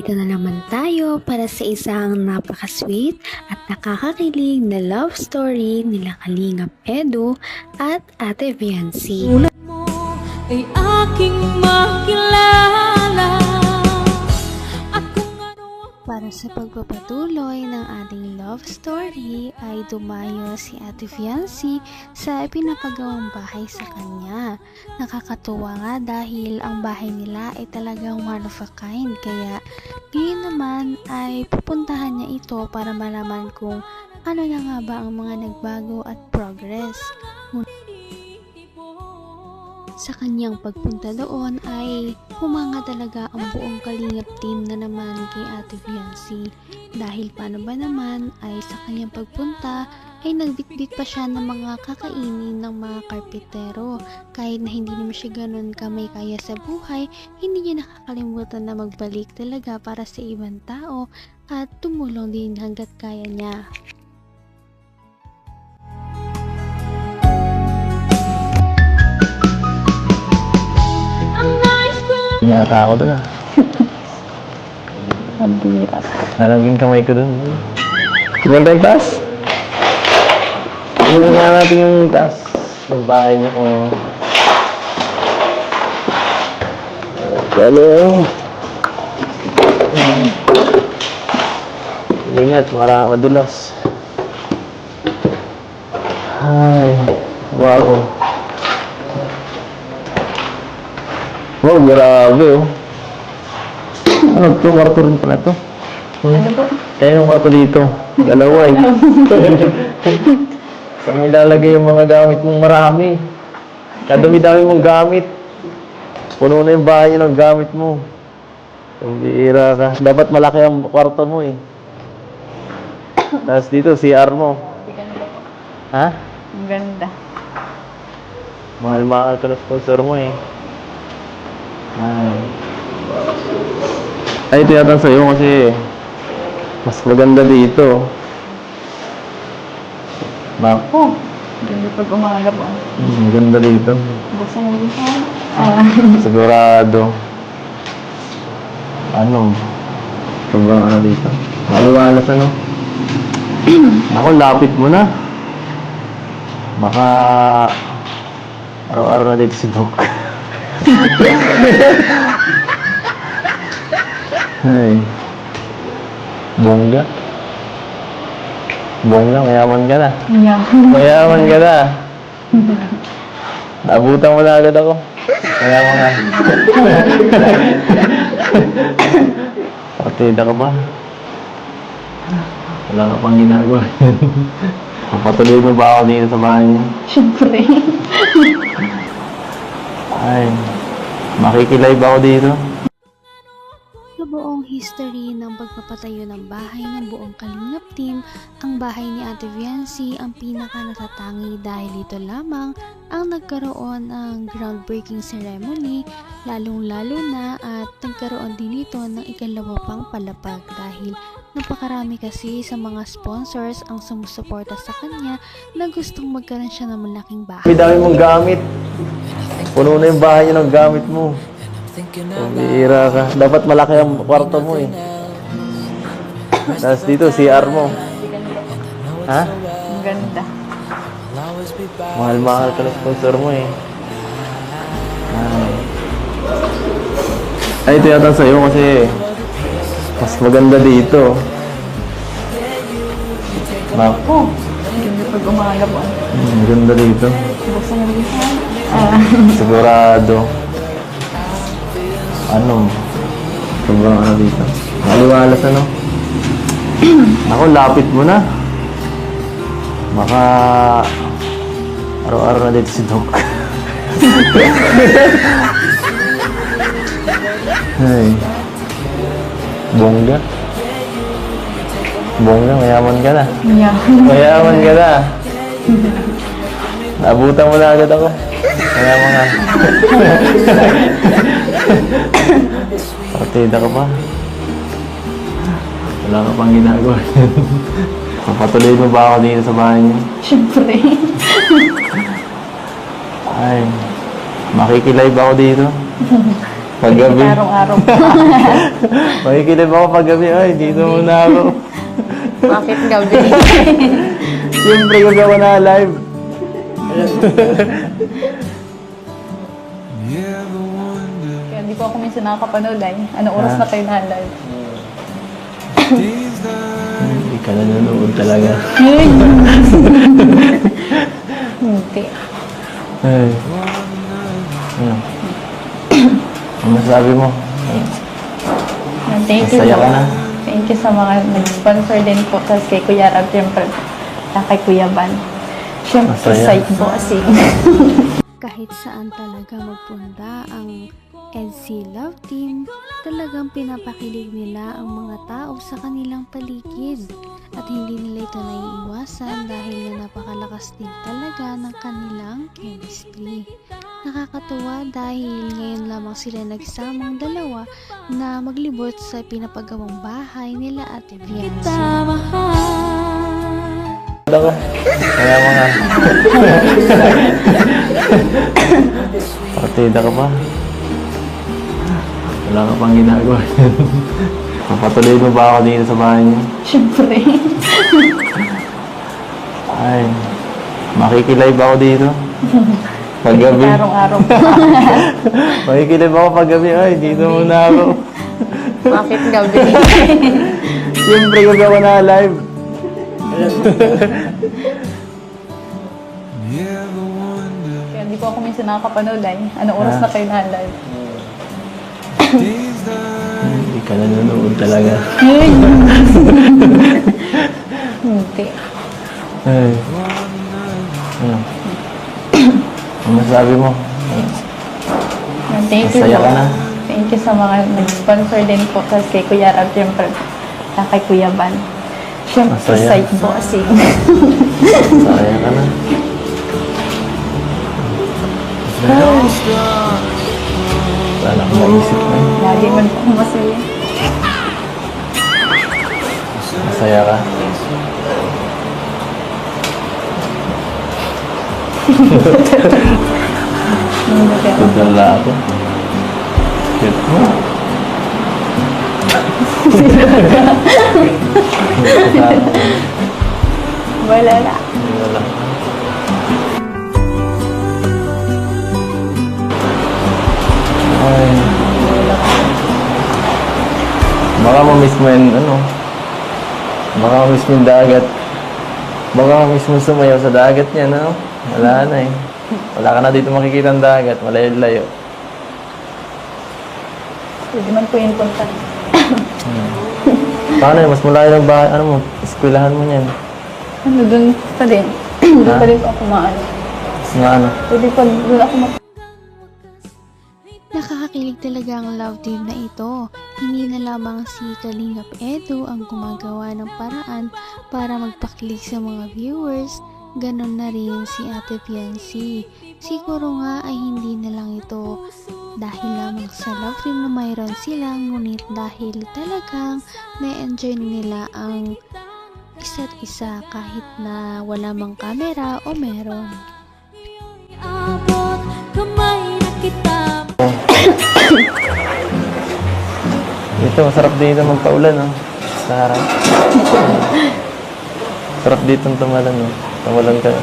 Narito na naman tayo para sa isang napaka-sweet at nakakakilig na love story nila Kalingap Edu at Ate Viancy. Tulad mo ay aking makilala at kung ano. Para sa pagpapatuloy ng ating love story ay dumayo si Ate Viancy sa pinapagawang bahay sa kanya. Nakakatuwa nga dahil ang bahay nila ay talagang one of a kind, kaya ngayon naman ay pupuntahan niya ito para malaman kung ano na nga ba ang mga nagbago at progress. Sa kanyang pagpunta doon ay humanga talaga ang buong Kalingap team na naman kay Ate Viancy. Dahil paano ba naman ay sa kanyang pagpunta ay nagbitbit pa siya ng mga kakainin ng mga karpintero. Kahit na hindi naman siya ganun kamay kaya sa buhay, hindi niya nakakalimutan na magbalik talaga para sa ibang tao at tumulong din hanggat kaya niya. Niyata ako doon ah. Ang birat. Nalaging kamay ko doon. Tingnan tayo yung taas. Tingnan nga natin yung taas. Yung bahay niya kung... Ano? Ingat, madulas. Ay, wow. Wow, grabe oh. Ano to? Kwarto rin pala to. Ano po? Kaya yung kwarto dito. Dalawa eh. Saan ilalagay yung mga gamit mong marami? Kadami-dami mong gamit. Puno na yung bahay ng gamit mo. Ang bihira ka. Dapat malaki ang kwarto mo eh. Tapos dito, CR mo. Ha? Ang ganda. Mahal-mahal ka na sponsor mo eh. Ay, ito yata sa'yo kasi mas maganda dito. Bako. Ganda pag umaga po. Maganda dito. Gusto mo dito? Sigurado. Ano? Sobrang ano dito? Maliwalas ano? Ako, lapit mo na. Baka araw-araw na dito si Doc. Ay. Bongga. Bongga, mayaman ka na. Mayaman ka na. Abutan mo na agad ako. Mayaman ka. Partida ka ba? Wala ka pang ginagawa. Papatuloy mo ba ako dito sa bahay niya? Siyempre. Ay, makikilive ako dito. Sa buong history ng pagpapatayo ng bahay ng buong Kalingap team, ang bahay ni Ate Viancy ang pinaka natatangi dahil ito lamang ang nagkaroon ng groundbreaking ceremony, lalong-lalo na at nagkaroon din ito ng ikalawa pang palapag dahil napakarami kasi sa mga sponsors ang sumusuporta sa kanya na gustong magkaroon siya ng malaking bahay. May dami mong gamit. Puno na yung bahay niya ng gamit mo. Ang bihira ka. Dapat malaki ang kwarto mo eh. Tapos dito, CR mo. Ha? Ang ganda. Mahal-mahal ka na sponsor mo eh. Ay, ito yata sa'yo kasi mas maganda dito. Bako. Ganda pag umaga po. Maganda dito. Gusto mo dito? Sigurado. Ano? Sobrang ano dito. Maliwalas ano? Ako, lapit mo na. Baka araw-araw na dito si Doc. Ay. Bongga. Bongga, mayaman ka na. Mayaman ka na. Nabutan mo na agad ako. Mayaman ka. Partida ka ba? Wala ka pang ginagawa. Papatuloy mo ba ako dito sa bahay niya? Siyempre. Ay, makikilive ako dito. Paggabi. Araw-araw po. Makikilib ako paggabi. Ay, dito muna ako. Bakit gabi? Siyempre, kung ako na live. Kaya hindi po ako minsan nakakapanood ay. Anong oras na kayo na-live? Hindi ka nanonood talaga. Hindi. Ay. Ano? Ano masabi mo? Thank you Masaya po. ka na? Thank you sa mga nag-sponsor din po. Tapos kay Kuya Rab, siyempre. Kay Kuya Van. Siyempre, Masaya. site bossing. Kahit saan talaga magpunta ang EDC Love Team, talagang pinapakilig nila ang mga tao sa kanilang paligid. At hindi nila ito naiiwasan dahil nga napakalakas din talaga ng kanilang chemistry. Nakakatuwa dahil ngayon lamang sila nagsamang dalawa na maglibot sa pinapagawang bahay nila Ate Viancy. Mahal. Ano ka? Kaya mga... Partida ka pa. Wala ka pang ginagawa. Papatuloy mo ba ako dito sa bahay niyo? Siyempre. Ay, makikilive ako dito. Paggabi. Araw-araw po. Makikilive ako paggabi. Ay, dito muna ako. Bakit gabi? Siyempre, kung ako na live. Kaya hindi po ako minsan nakakapanood ay. Anong oras na kayo na-live? Hindi ka nanonood talaga. Hindi. Ay. Ano? Ano masabi mo? Thank you Masaya po. ka na? Thank you sa mga nag-sponsor din po. Tapos kay Kuya Rab, siyempre. Kay Kuya Van. Siyempre, Masaya. site bossing. Masaya ka na? Wala na akong maisip na. Lagi man po ako masaya. Masaya ka? Tudala ako. Cute mo. Wala na. Wala. Ay. Baka ma-miss mo yung ano. Baka ma-miss mo yung dagat. Baka ma-miss mo sumayaw sa dagat niya, no? Wala na eh. Wala ka na dito makikita ang dagat. Malayo-layo. Pwede man po yung punta. Paano yun? Mas malayo ng bahay. Ano mo? Eskwelahan mo niyan. Ano, dun pa din. Doon pa rin po ako maano. Mas nga ano. Pwede pa doon ako Nakakakilig talaga ang love team na ito. Hindi na lamang si Kalingap Edu ang gumagawa ng paraan para magpakilig sa mga viewers, ganon na rin si Ate Viancy. Siguro nga ay hindi na lang ito dahil lamang sa love team na mayroon sila, ngunit dahil talagang na-enjoy nila ang isa't isa kahit na wala mang camera o meron. Abot kamay na kita. Ito, masarap dito magpaulan, no? Sa harap. Sarap dito ang tumalan, no? Tumalan ka.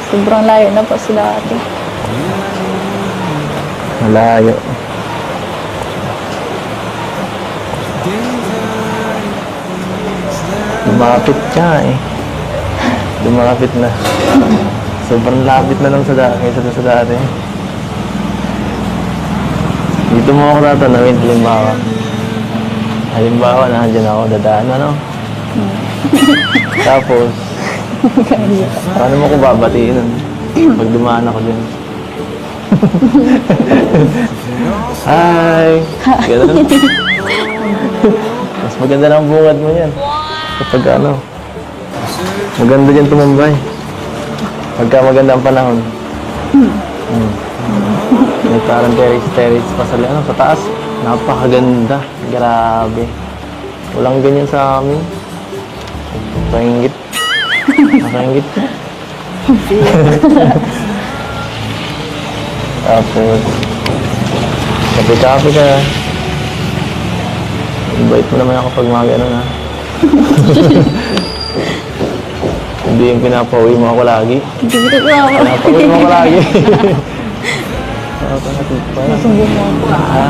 sobrang layo na po sila ate. Malayo. Lumapit siya, eh. Lumapit na. Sobrang lapit na lang sa kaysa doon sa dati. Dito mo ako tatanawin, halimbawa. Halimbawa, nandiyan ako, dadaan, ano? Tapos, paano mo ko babatiin nun? Pag dumaan ako dyan. Hi! Ganun. Mas maganda ng bungad mo yan. Kapag ano, maganda dyan tumambay. Pagka maganda ang panahon. May parang terrace pa sa, ano, sa taas. Napakaganda. Grabe. Walang ganyan sa amin. Nakaingit. Nakaingit ka. Tapos, kape-kape ka. Invite mo naman ako pag mga ganun, ha? Hindi yung pinapauwi mo ako lagi. Hindi ko ako. Pinapauwi mo ako lagi. Para Nasumbong mo ako. ha?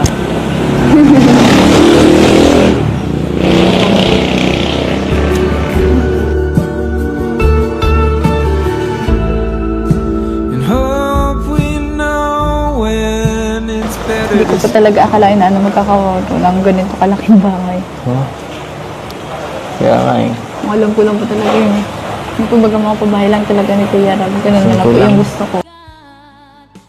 And hope we know when it's better Hindi ko to pa talaga akalain na magkakawato ng ganito kalaking bahay. Huh? Kaya nga eh. Ang alam ko lang po talaga yun. Yung kumbaga mga pabahay lang talaga ni Kuya Rab. Ganun na lang po Simple lang. yung gusto ko.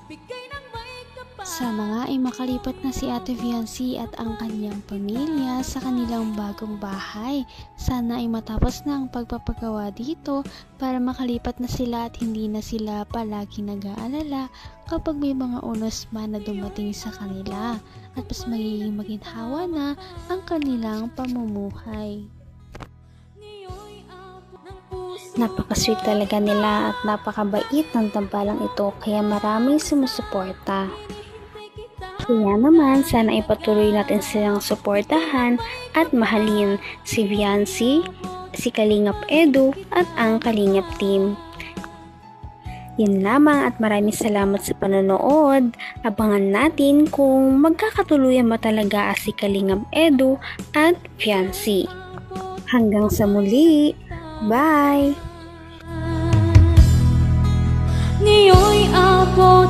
Bigay ng may kapal. Sana nga ay makalipat na si Ate Viancy at ang kanyang pamilya sa kanilang bagong bahay. Sana ay matapos na ang pagpapagawa dito para makalipat na sila at hindi na sila palagi nag-aalala kapag may mga unos man na dumating sa kanila at mas magiging maginhawa na ang kanilang pamumuhay. Ngayon'y abot ng puso. Napaka-sweet talaga nila at napakabait ng tambalang ito kaya maraming sumusuporta. Kaya naman, sana ipatuloy natin silang suportahan at mahalin si Viancy, si Kalingap Edu at ang Kalingap Team. Yan lamang at maraming salamat sa panonood. Abangan natin kung magkakatuluyan ba talaga si Kalingap Edu at Viancy. Hanggang sa muli. Bye! Ngayon'y abot